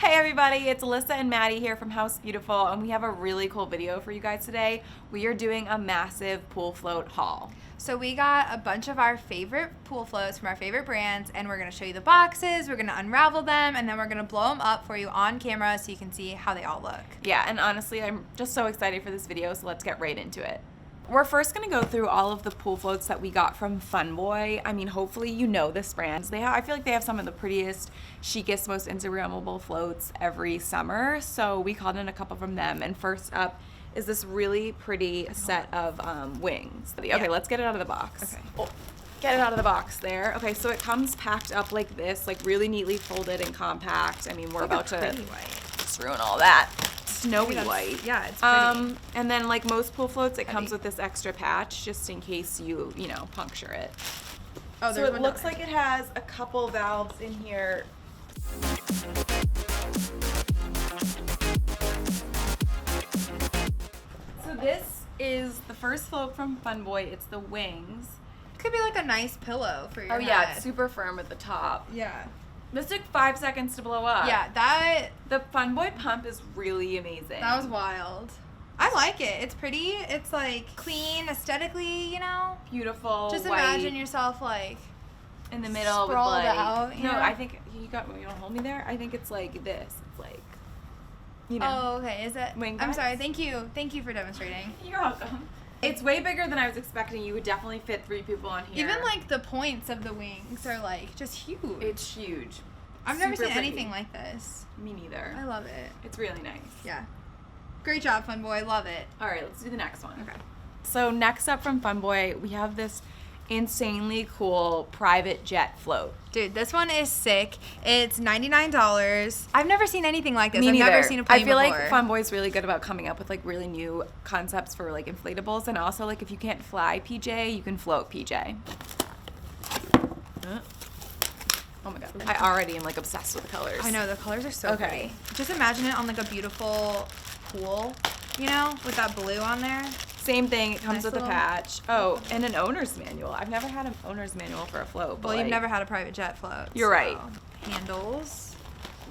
Hey everybody, it's Alyssa and Maddie here from House Beautiful, and we have a really cool video for you guys today. We are doing a massive pool float haul. So we got a bunch of our favorite pool floats from our favorite brands, and we're going to show you the boxes, we're going to unravel them, and then we're going to blow them up for you on camera so you can see how they all look. Yeah, and honestly, I'm just so excited for this video, so let's get right into it. We're first going to go through all of the pool floats that we got from Funboy. I mean, hopefully you know this brand. I feel like they have some of the prettiest, chicest, most Instagrammable floats every summer. So we called in a couple from them. And first up is this really pretty set of wings. Okay, let's get it out of the box. Okay. Oh, get it out of the box there. Okay, so it comes packed up like this, like really neatly folded and compact. I mean, we're about to just ruin all that. Snowy white. Yeah, it's pretty. And then like most pool floats, it comes with this extra patch just in case you puncture it. Oh, so it looks like it has a couple valves in here. So this is the first float from Funboy. It's the wings. It could be like a nice pillow for your head. Yeah, it's super firm at the top. Yeah. This took 5 seconds to blow up. Yeah, the Funboy pump is really amazing. that was wild. I like it. It's pretty. It's like clean aesthetically, Beautiful. Just white, imagine yourself like in the middle with sprawled like out. no, I think you don't hold me there. I think it's like this. It's like Oh, okay. Is it? Wing I'm backs? sorry. Thank you for demonstrating. You're welcome. It's way bigger than I was expecting. You would definitely fit 3 people on here. Even like the points of the wings are like just huge. It's huge. I've never Super seen pretty. anything like this. Me neither. I love it. It's really nice. Yeah. Great job, Funboy. Love it. All right, let's do the next one. Okay. So next up from Funboy, we have this insanely cool private jet float. Dude, this one is sick. It's $99. I've never seen anything like this. Me I've neither. never seen a plane I feel before. like Funboy's really good about coming up with like really new concepts for like inflatables, and also like if you can't fly PJ, you can float PJ. Oh my god. I already am like obsessed with the colors. I know, the colors are so pretty. Just imagine it on like a beautiful pool, with that blue on there. Same thing, it comes Nice with a little- patch. Oh, and an owner's manual. I've never had an owner's manual for a float. But Well, you've like, never had a private jet float. You're right. Handles.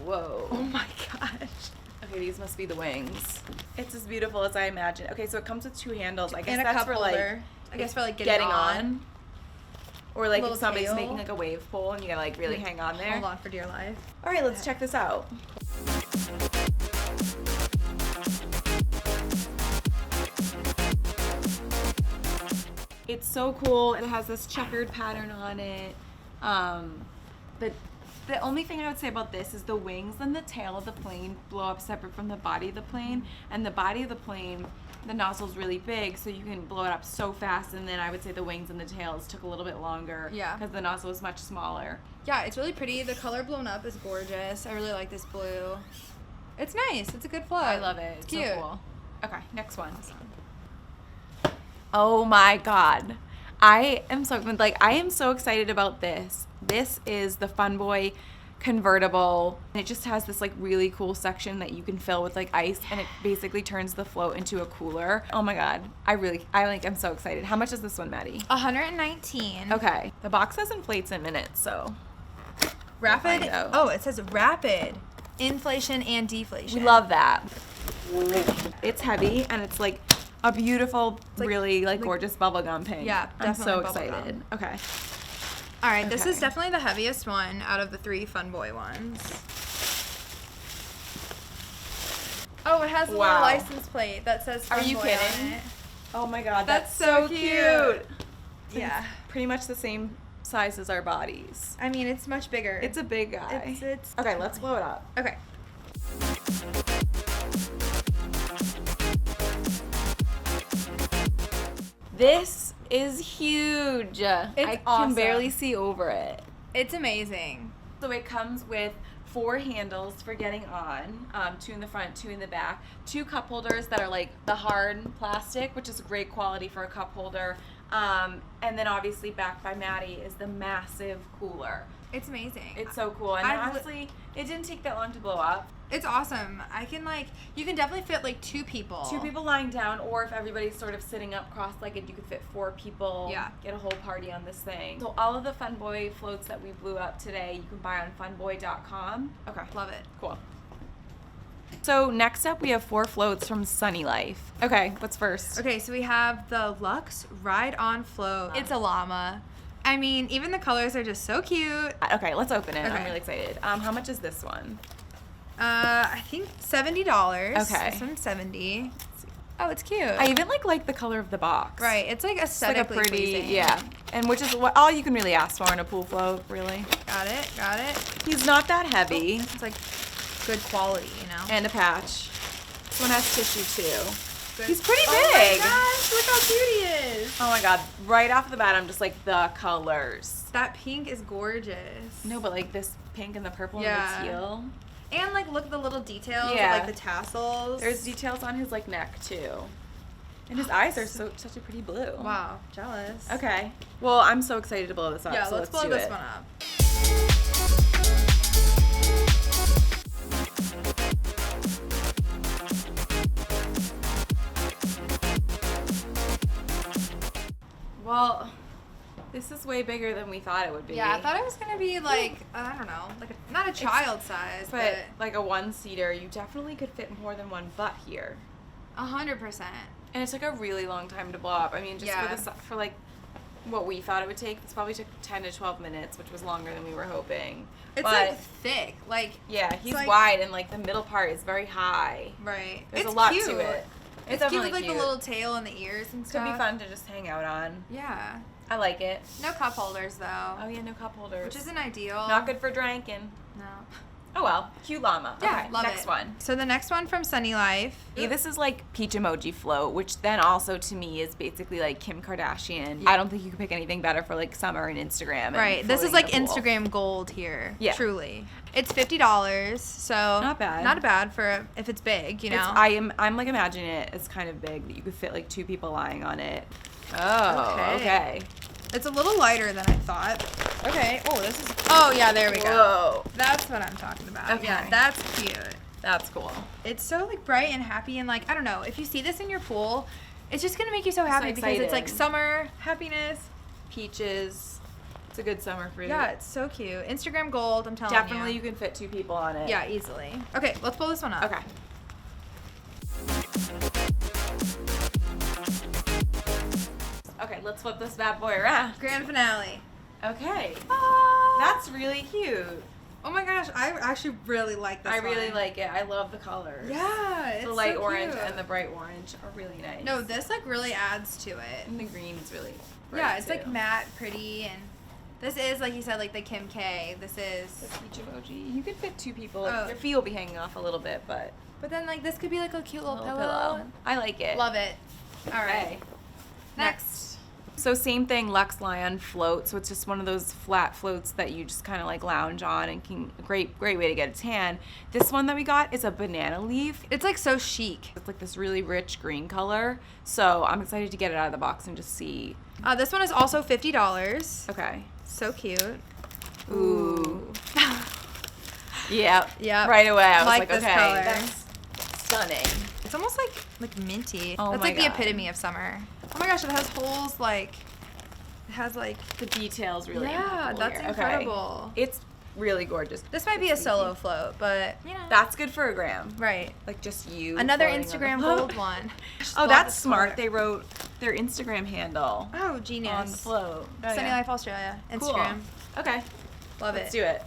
Whoa. Oh my gosh. Okay, these must be the wings. It's as beautiful as I imagined. Okay, so it comes with 2 handles. I guess And a that's cup for like holder. I guess for like getting on. Or like Little if somebody's tail. making like a wave pool and you gotta like really hang on there. Hold on for dear life. All right, let's check this out. It's so cool. It has this checkered pattern on it. But the only thing I would say about this is the wings and the tail of the plane blow up separate from the body of the plane. And the body of the plane, the nozzle's really big, so you can blow it up so fast. And then I would say the wings and the tails took a little bit longer. Yeah. Because the nozzle was much smaller. Yeah, it's really pretty. The color blown up is gorgeous. I really like this blue. It's nice. It's a good float. I love it. It's cute. so cool. Okay, next one. Oh my god. I am so excited about this. This is the Funboy convertible. It just has this like really cool section that you can fill with like ice, and it basically turns the float into a cooler. Oh my god. I'm so excited. How much is this one, Maddie? $119. Okay. The box says inflates in minutes, so Rapid. find out. Oh, it says rapid inflation and deflation. we love that. It's heavy and it's like a beautiful, like- really like gorgeous bubblegum pink. Yeah, I'm so definitely excited. Okay. All right, this is Okay. definitely the heaviest one out of the 3 Funboy ones. Oh, it has a little Wow. license plate that says Funboy Are you kidding? on it. Oh my god, That's that's, so so cute. cute. Yeah. Pretty much the same size as our bodies. I mean, it's much bigger. It's a big guy. It's Okay, let's blow it up. Okay. This is huge. I awesome. can barely see over it. It's amazing. So it comes with 4 handles for getting on, 2 in the front, 2 in the back, 2 cup holders that are like the hard plastic, which is great quality for a cup holder, and then obviously backed by Maddie is the massive cooler. It's amazing. It's so cool, and honestly, it didn't take that long to blow up. It's awesome. You can definitely fit like 2 people. 2 people lying down, or if everybody's sort of sitting up cross-legged, you could fit 4 people. Yeah. Get a whole party on this thing. So all of the Funboy floats that we blew up today, you can buy on funboy.com. Okay. Love it. Cool. So next up, we have 4 floats from Sunnylife. Okay, what's first? Okay, so we have the Luxe Ride On Float. It's a llama. I mean, even the colors are just so cute. Okay, let's open it. Okay. I'm really excited. How much is this one? I think $70. Okay. This one's $70. Oh, it's cute. I even like the color of the box. Right, it's like It's like a aesthetically pretty, pleasing. yeah. And which is all you can really ask for in a pool float, really. Got it. He's not that heavy. It's like good quality, you know? And a patch. This one has tissue too. Good. He's pretty Oh my big. gosh, look how cute he is. Oh my god, right off the bat, I'm just like, the colors. That pink is gorgeous. No, but like this pink and the purple Yeah. and the teal. And like look at the little details, Yeah. like the tassels. There's details on his like neck too. And his eyes are such a pretty blue. Wow, jealous. Okay. Well, I'm so excited to blow this up. Yeah, so let's blow do this it. one up. Well, this is way bigger than we thought it would be. Yeah, I thought it was gonna be like I don't know, like not a child size, But like a 1-seater, you definitely could fit more than one butt here. 100%. And it took a really long time to blow up. I mean, just Yeah. for like what we thought it would take, this probably took 10 to 12 minutes, which was longer than we were hoping. It's But like thick, like yeah, he's like- wide and like the middle part is very high. right. There's it's a lot cute. to it. It's cute with like the little tail and the ears and stuff. Could be fun to just hang out on. Yeah. I like it. No cup holders though. Oh yeah, no cup holders. Which isn't ideal. Not good for drinking. No. Oh well, cute llama. Yeah, Okay, love next it. one. So the next one from Sunnylife. Yeah, this is like peach emoji float, which then also to me is basically like Kim Kardashian. I don't think you could pick anything better for like summer and Instagram. And Right. This is floating like in the pool. Instagram gold here. Yeah. Truly. It's $50, so Not bad. Not bad for if it's big, you know. I'm like imagining it as kind of big that you could fit like 2 people lying on it. Oh, okay. It's a little lighter than I thought. Okay. Oh, this is. Oh yeah, there we go. Whoa, That's what I'm talking about. Okay. Yeah, that's cute. that's cool. It's so like bright and happy and like I don't know if you see this in your pool, it's just gonna make you so happy because it's like excited. summer happiness. Peaches. It's a good summer fruit. Yeah, it's so cute. Instagram gold. I'm telling Definitely you. you can fit 2 people on it. Yeah, easily. Okay, let's blow this one up. Okay. Okay, let's flip this bad boy around. Grand finale. Okay. Ah. That's really cute. Oh my gosh, I actually really like this I really one. like it. I love the colors. Yeah, it's The light so orange cute. and the bright orange are really nice. No, this like really adds to it. And the green is really bright Yeah, it's too. like matte, pretty, and this is like you said, like the Kim K. This The is, peach emoji. You could fit 2 people. Oh. Your feet will be hanging off a little bit, but but then like this could be like a cute little, little pillow. I like it. Love it. All right, Okay. next. So same thing, Luxe Lion float. So it's just one of those flat floats that you just kind of like lounge on and can great way to get a tan. This one that we got is a banana leaf. It's like so chic. It's like this really rich green color. So I'm excited to get it out of the box and just see. This one is also $50. Okay. So cute. Ooh. Yep. Yep. Right away. I was Like like, this okay, color. that's stunning. It's almost like minty. Oh That's my like the God. epitome of summer. Oh my gosh, it has holes like. It has like. The details really. Yeah, impeccable that's here. incredible. Okay. It's really gorgeous. This might be a solo float, but you know. That's good for a gram. Right. Like just you. Another floating on the Instagram float. gold one. Oh, Love that's this smart. color. They wrote their Instagram handle Oh, genius. on the float. Oh, Sunny yeah. Life Australia. Cool. Instagram. Okay. Love Let's it. do it.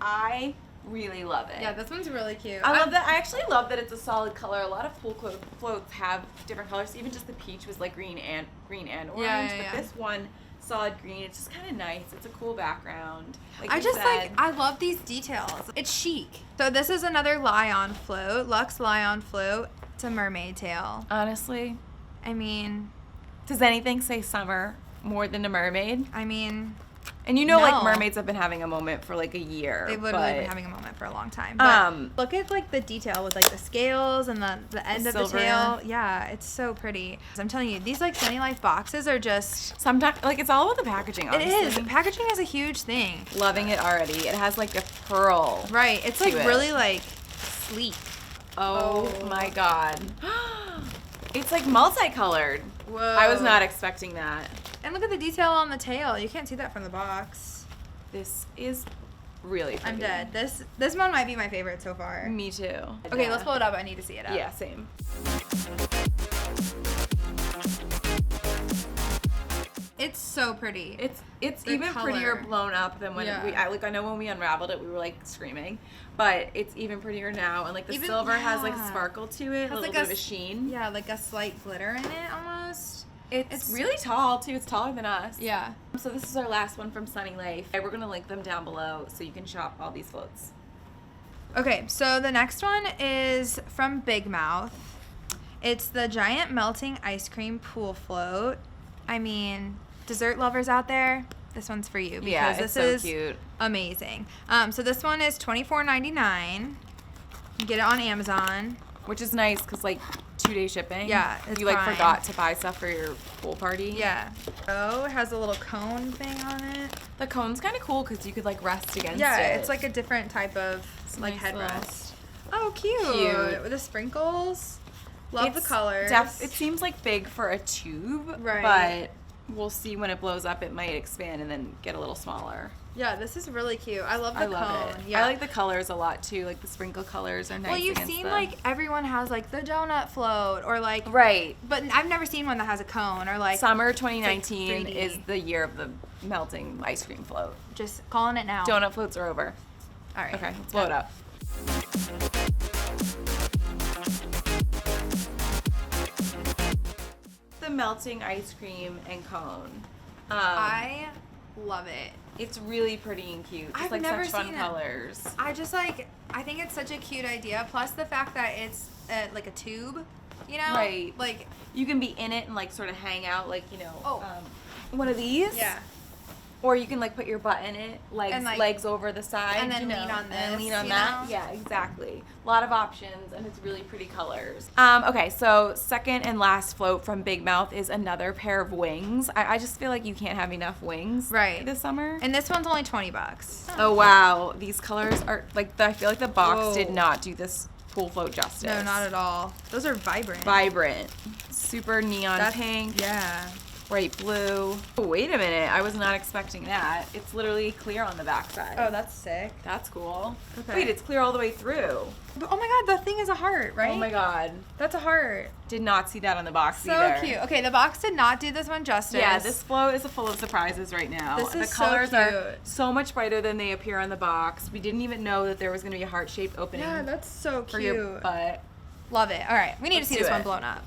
I really love it. Yeah, this one's really cute. I love that. I actually love that it's a solid color. A lot of pool floats have different colors. Even just the peach was like green and orange. Yeah. But this one, solid green. It's just kind of nice. It's a cool background. Like I you just said. I love these details. It's chic. So this is another Lion float, Luxe Lion float. It's a mermaid tail. Honestly, I mean, does anything say summer more than a mermaid? And you know, No. like mermaids have been having a moment for like a year. they've literally been but- having a moment for a long time. But look at like the detail with like the scales and the end of the silver. tail. Yeah, it's so pretty. So I'm telling you, these like Sunny Life boxes are just. Sometimes, like, it's all about the packaging. It Honestly. is. Packaging is a huge thing. Loving it already. It has like a pearl. Right. It's To like it. really like sleek. Oh, Oh. my god. It's like multicolored. Whoa. I was not expecting that. And look at the detail on the tail. You can't see that from the box. This is really pretty. I'm dead. This one might be my favorite so far. Me too. Okay, let's pull it up. I need to see it up. Yeah, same. It's so pretty. It's The even prettier color. blown up than when I know when we unraveled it we were like screaming, but it's even prettier now, and like the silver has like sparkle to it, a little bit of a sheen. Yeah, like a slight glitter in it almost. It's really tall too. It's taller than us. Yeah. So this is our last one from Sunnylife. We're gonna link them down below so you can shop all these floats. Okay, so the next one is from Big Mouth. It's the giant melting ice cream pool float. I mean, dessert lovers out there, this one's for you because it's this is so cute. Amazing. So this one is $24.99. You get it on Amazon, which is nice because like 2-day shipping. Yeah, it's you like fine. forgot to buy stuff for your pool party. Yeah. Oh, it has a little cone thing on it. The cone's kind of cool because you could like rest against it. Yeah, it's like a different type of like nice headrest. Oh, cute. Cute. With the sprinkles. Love the colors. It seems like big for a tube, Right. but we'll see when it blows up. It might expand and then get a little smaller. Yeah, this is really cute. I love the cone. love it. Yeah. I like the colors a lot too. Like the sprinkle colors are nice. Well, you've against seen the... like everyone has like the donut float or like right. but I've never seen one that has a cone or like Summer 2019 3D. is the year of the melting ice cream float. just calling it now. Donut floats are over. All right. Okay, let's blow it up. The melting ice cream and cone. I love it. It's really pretty and cute. It's I've like never such fun seen it. colors. I think it's such a cute idea. Plus the fact that it's like a tube, you know? Right. Like, You can be in it and like sort of hang out like, you know, Oh. one of these. yeah. Or you can like put your butt in it, And, like- legs over the side, and then you know, lean on and this, lean on you that. know? Yeah, exactly. A lot of options, and it's really pretty colors. Okay, so second and last float from Big Mouth is another pair of wings. I just feel like you can't have enough wings Right. this summer. And this one's only $20. Oh wow, these colors are like I feel like the box Whoa. did not do this pool float justice. No, not at all. Those are vibrant. Vibrant, super neon pink. Yeah. Bright blue. Oh, wait a minute. I was not expecting that. It's literally clear on the backside. Oh, that's sick. That's cool. Okay. Wait, it's clear all the way through. But, oh my god, the thing is a heart, right? Oh my god. That's a heart. Did not see that on the box So either. cute. Okay, the box did not do this one justice. Yeah, this float is full of surprises right now. This is the colors so are cute. so much brighter than they appear on the box. We didn't even know that there was going to be a heart-shaped opening Yeah, that's so for cute. your butt. Love it. All right, we need Let's to see do this one it. blown up.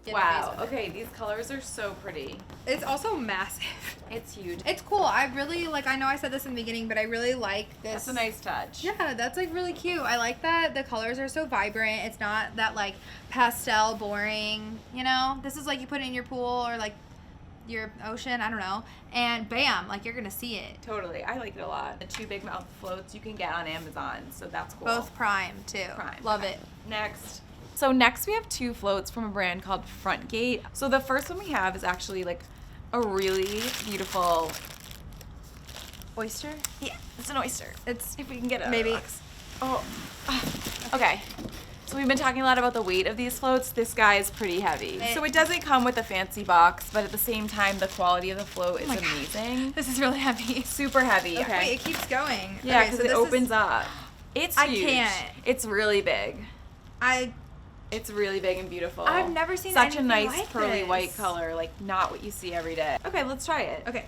Wow. Okay, these colors are so pretty. It's also massive. It's huge. It's cool. I really like. I know I said this in the beginning, but I really like this. That's a nice touch. Yeah, that's like really cute. I like that the colors are so vibrant. It's not that like pastel boring, you know? This is like you put it in your pool or like your ocean, I don't know. And bam, like you're going to see it. Totally. I like it a lot. The 2 Big Mouth floats you can get on Amazon, so that's cool. Both Prime too. Prime. Love it. Next. So next we have 2 floats from a brand called Frontgate. So the first one we have is actually like a really beautiful Oyster? Yeah, it's an oyster. It's If we can get it. maybe. Oh. Okay. So we've been talking a lot about the weight of these floats. This guy is pretty heavy. So it doesn't come with a fancy box, but at the same time the quality of the float is my God. amazing. This is really heavy. Super heavy. Okay. Wait, it keeps going. Yeah, Okay, because so it this opens is, up. It's I huge. can't. It's really big. It's really big and beautiful. I've never seen such a anything nice like pearly this. white color, like not what you see every day. Okay, let's try it. Okay.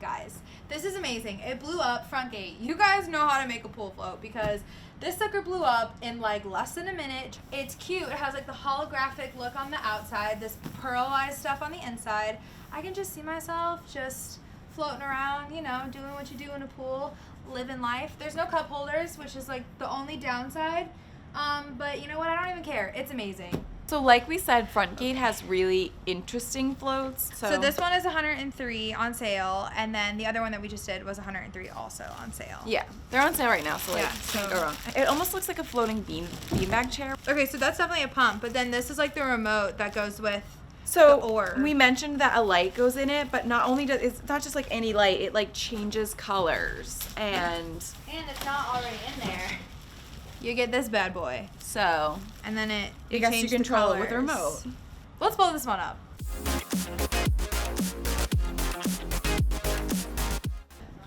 Guys, this is amazing. It blew up Frontgate. You guys know how to make a pool float because this sucker blew up in like less than a minute. It's cute. It has like the holographic look on the outside, this pearlized stuff on the inside. I can just see myself just floating around, you know, doing what you do in a pool, living life. There's no cup holders, which is like the only downside. But you know what? I don't even care. It's amazing. So like we said, Frontgate has really interesting floats. So this one is $103 on sale, and then the other one that we just did was $103 also on sale. Yeah, they're on sale right now, so like, Yeah, can't go wrong. It almost looks like a floating beanbag chair. Okay, so that's definitely a pump, but then this is like the remote that goes with So ore. we mentioned that a light goes in it, but not only does it's not just like any light, it like changes colors and it's not already in there. You get this bad boy. So And then I guess you control it with a remote. Let's blow this one up.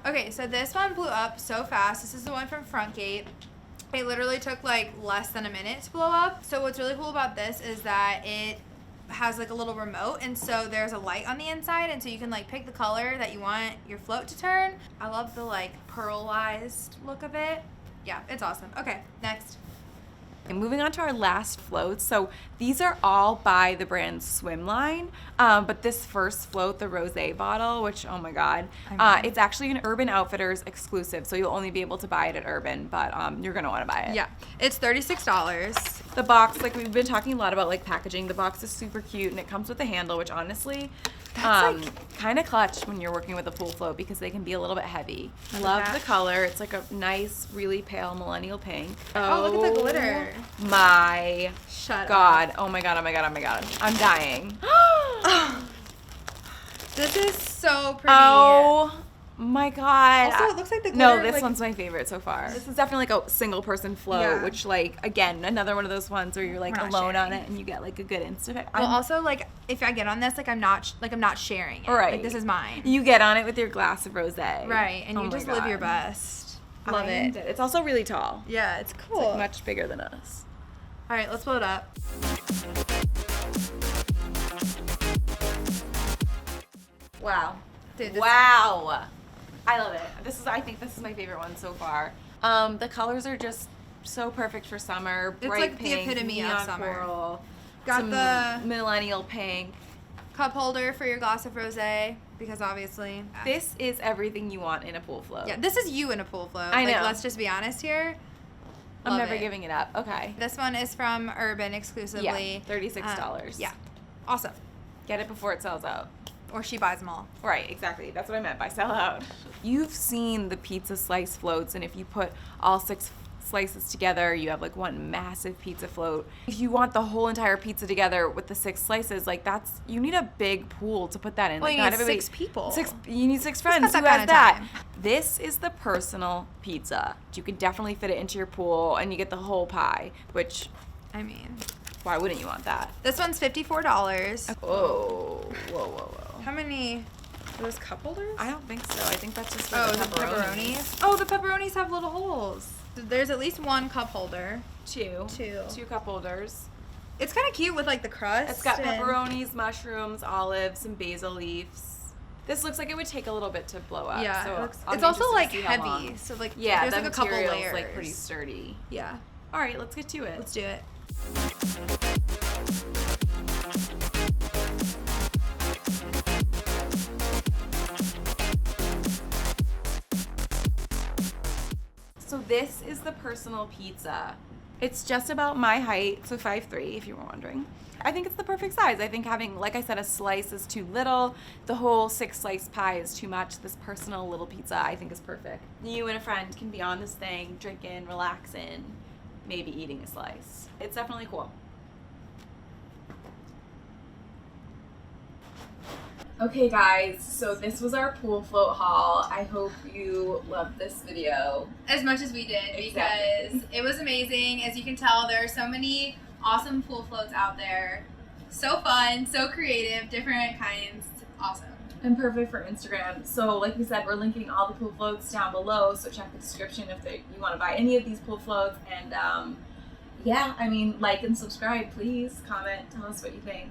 Okay, so this one blew up so fast. This is the one from Frontgate. It literally took like less than a minute to blow up. So what's really cool about this is that it has like a little remote, and so there's a light on the inside, and so you can like pick the color that you want your float to turn. I love the like pearlized look of it. Yeah, it's awesome. Okay, next. And moving on to our last floats. So these are all by the brand Swimline, but this first float, the rosé bottle, which oh my god, it's actually an Urban Outfitters exclusive, so you'll only be able to buy it at Urban, but you're gonna want to buy it. Yeah, it's $36. The box, like we've been talking a lot about like packaging. The box is super cute, and it comes with a handle, which honestly, kind of clutch when you're working with a pool float because they can be a little bit heavy. Love the color. It's like a nice, really pale millennial pink. Oh, look at the glitter. My Shut God. up. Oh my God. Oh my God. Oh my God. I'm dying. This is so pretty. Oh my God. Also, it looks like the No, glitter, this like- one's my favorite so far. This is definitely like a single person float, Yeah. which like, again, another one of those ones where you're like We're not alone on sharing. it and you get like a good Insta. Well, also like if I get on this, like I'm not sharing it. Right. Like this is mine. You get on it with your glass of rosé. Right, and Oh you my just live your God. best. Love it. It's also really tall. Yeah, it's It's cool. like much bigger than us. All right, let's blow it up. Wow. Dude, this- Wow. I love it. I think this is my favorite one so far. The colors are just so perfect for summer. It's Bright like the pink, epitome of neon summer. coral, Got some the millennial pink. cup holder for your glass of rosé because obviously This is everything you want in a pool float. yeah, this is you in a pool float. I Like, know. let's just be honest here. I'm Love never it. giving it up. Okay. This one is from Urban exclusively. Yeah, $36. Yeah, awesome. Get it before it sells out. Or she buys them all. Right, exactly. That's what I meant by sell out. You've seen the pizza slice floats, and if you put all 6 slices together, you have like one massive pizza float. If you want the whole entire pizza together with the 6 slices, like you need a big pool to put that in. Well, like you not need everybody- 6 people. You need 6 friends. got Who that has kinda that? time. This is the personal pizza. You can definitely fit it into your pool, and you get the whole pie. Which, I mean, why wouldn't you want that? this one's $54. Whoa, whoa, whoa, whoa. How many? Are those cup holders? I don't think so. I think that's just for Oh, the the pepperonis. pepperonis. Oh, the pepperonis have little holes. So there's at least one cup holder. Two. Two. 2 cup holders. It's kind of cute with like the crust. It's got and- pepperonis, mushrooms, olives, some basil leaves. This looks like it would take a little bit to blow up. Yeah, so it looks, I'll it's be also interested like to see how long. heavy. So like Yeah, there's the like a couple material's layers. like pretty sturdy. Yeah. All right, let's get to it. Let's do it. So this is the personal pizza. It's just about my height, so 5'3", if you were wondering. I think it's the perfect size. I think having, like I said, a slice is too little. The whole 6-slice pie is too much. This personal little pizza, I think, is perfect. You and a friend can be on this thing, drinking, relaxing, maybe eating a slice. It's definitely cool. Okay guys, so this was our pool float haul. I hope you loved this video. As much as we did, Exactly. because it was amazing. As you can tell, there are so many awesome pool floats out there. So fun, so creative, different kinds. Awesome. And perfect for Instagram. So like we said, we're linking all the pool floats down below, so check the description if you want to buy any of these pool floats. And yeah, I mean, like and subscribe, please. Comment, tell us what you think.